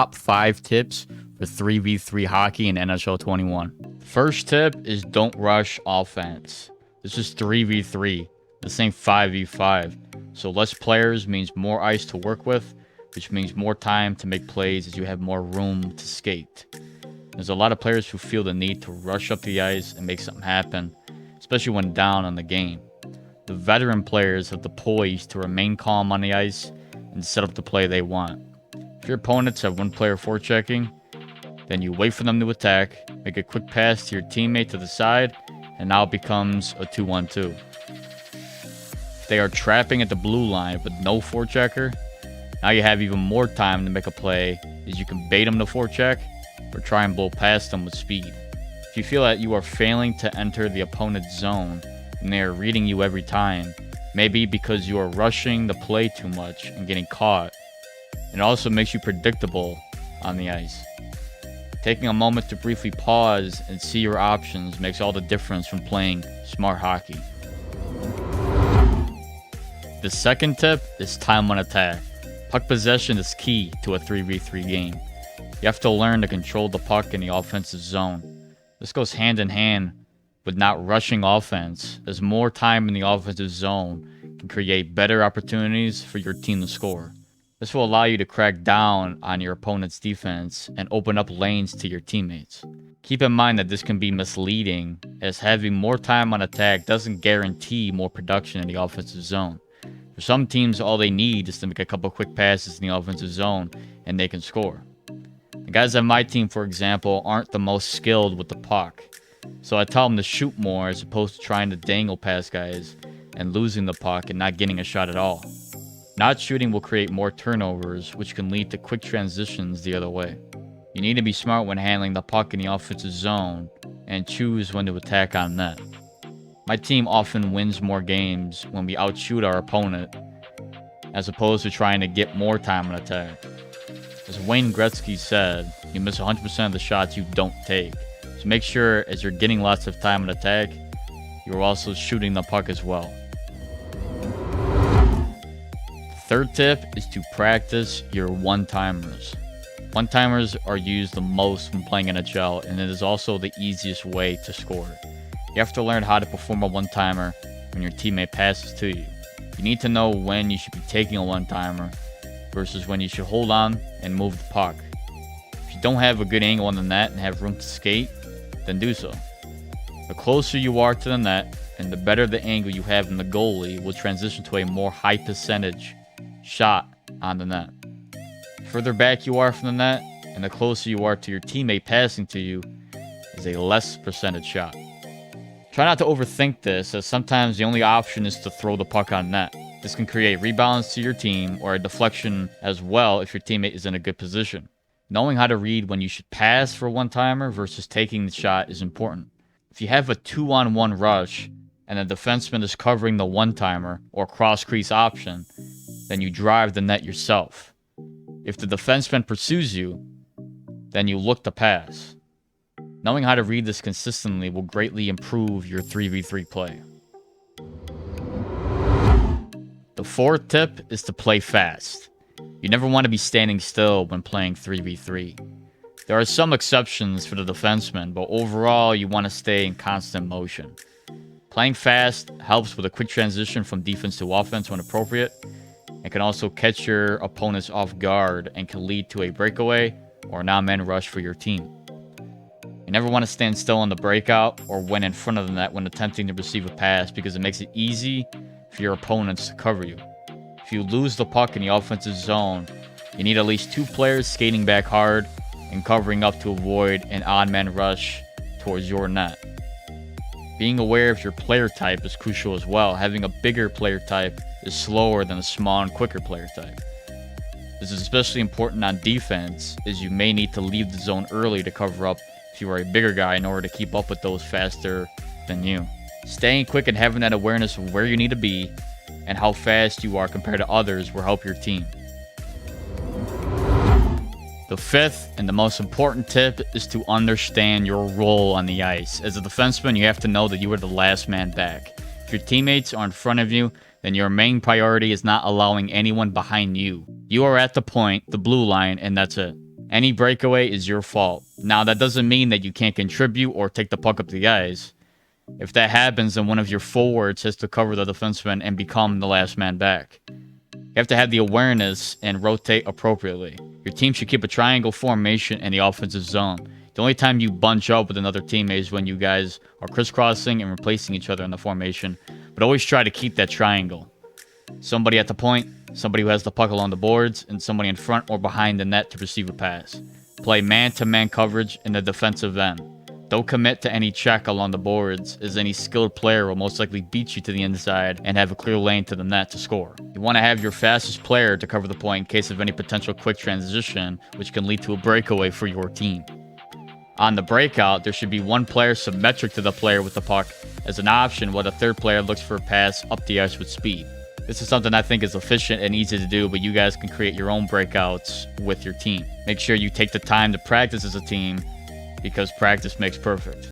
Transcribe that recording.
Top 5 tips for 3v3 hockey in NHL 21. First tip is don't rush offense. This is 3v3. This ain't 5v5. So less players means more ice to work with, which means more time to make plays as you have more room to skate. There's a lot of players who feel the need to rush up the ice and make something happen, especially when down on the game. The veteran players have the poise to remain calm on the ice and set up the play they want. If your opponents have one player forechecking, then you wait for them to attack, make a quick pass to your teammate to the side, and now it becomes a 2-1-2. If they are trapping at the blue line with no forechecker, now you have even more time to make a play, as you can bait them to forecheck or try and blow past them with speed. If you feel that you are failing to enter the opponent's zone and they are reading you every time, maybe because you are rushing the play too much and getting caught, it also makes you predictable on the ice. Taking a moment to briefly pause and see your options makes all the difference when playing smart hockey. The second tip is time on attack. Puck possession is key to a 3v3 game. You have to learn to control the puck in the offensive zone. This goes hand in hand with not rushing offense, as more time in the offensive zone can create better opportunities for your team to score. This will allow you to crack down on your opponent's defense and open up lanes to your teammates. Keep in mind that this can be misleading, as having more time on attack doesn't guarantee more production in the offensive zone. For some teams, all they need is to make a couple quick passes in the offensive zone and they can score. The guys on my team, for example, aren't the most skilled with the puck, so I tell them to shoot more as opposed to trying to dangle past guys and losing the puck and not getting a shot at all. Not shooting will create more turnovers, which can lead to quick transitions the other way. You need to be smart when handling the puck in the offensive zone and choose when to attack on net. My team often wins more games when we outshoot our opponent, as opposed to trying to get more time on attack. As Wayne Gretzky said, you miss 100% of the shots you don't take. So make sure as you're getting lots of time on attack, you're also shooting the puck as well. Third tip is to practice your one-timers. One-timers are used the most when playing NHL, and it is also the easiest way to score. You have to learn how to perform a one-timer when your teammate passes to you. You need to know when you should be taking a one-timer versus when you should hold on and move the puck. If you don't have a good angle on the net and have room to skate, then do so. The closer you are to the net and the better the angle you have in the goalie will transition to a more high percentage shot on the net. The further back you are from the net and the closer you are to your teammate passing to you is a less percentage shot. Try not to overthink this, as sometimes the only option is to throw the puck on net. This can create rebounds to your team or a deflection as well if your teammate is in a good position. Knowing how to read when you should pass for a one-timer versus taking the shot is important. If you have a 2-on-1 rush and the defenseman is covering the one-timer or cross-crease option, then you drive the net yourself. If the defenseman pursues you, then you look to pass. Knowing how to read this consistently will greatly improve your 3v3 play. The fourth tip is to play fast. You never want to be standing still when playing 3v3. There are some exceptions for the defenseman, but overall you want to stay in constant motion. Playing fast helps with a quick transition from defense to offense when appropriate, and can also catch your opponents off guard and can lead to a breakaway or a non-man rush for your team. You never want to stand still on the breakout or when in front of the net when attempting to receive a pass, because it makes it easy for your opponents to cover you. If you lose the puck in the offensive zone, you need at least two players skating back hard and covering up to avoid an odd-man rush towards your net. Being aware of your player type is crucial as well. Having a bigger player type is slower than a small and quicker player type. This is especially important on defense, as you may need to leave the zone early to cover up if you are a bigger guy in order to keep up with those faster than you. Staying quick and having that awareness of where you need to be and how fast you are compared to others will help your team. The fifth and the most important tip is to understand your role on the ice. As a defenseman, you have to know that you are the last man back. If your teammates are in front of you, then your main priority is not allowing anyone behind you. You are at the point, the blue line, and that's it. Any breakaway is your fault. Now, that doesn't mean that you can't contribute or take the puck up the ice. If that happens, then one of your forwards has to cover the defenseman and become the last man back. You have to have the awareness and rotate appropriately. Your team should keep a triangle formation in the offensive zone. The only time you bunch up with another teammate is when you guys are crisscrossing and replacing each other in the formation. But always try to keep that triangle. Somebody at the point, somebody who has the puck along the boards, and somebody in front or behind the net to receive a pass. Play man-to-man coverage in the defensive end. Don't commit to any check along the boards, as any skilled player will most likely beat you to the inside and have a clear lane to the net to score. You want to have your fastest player to cover the point in case of any potential quick transition, which can lead to a breakaway for your team. On the breakout, there should be one player symmetric to the player with the puck as an option, while the third player looks for a pass up the ice with speed. This is something I think is efficient and easy to do, but you guys can create your own breakouts with your team. Make sure you take the time to practice as a team, because practice makes perfect.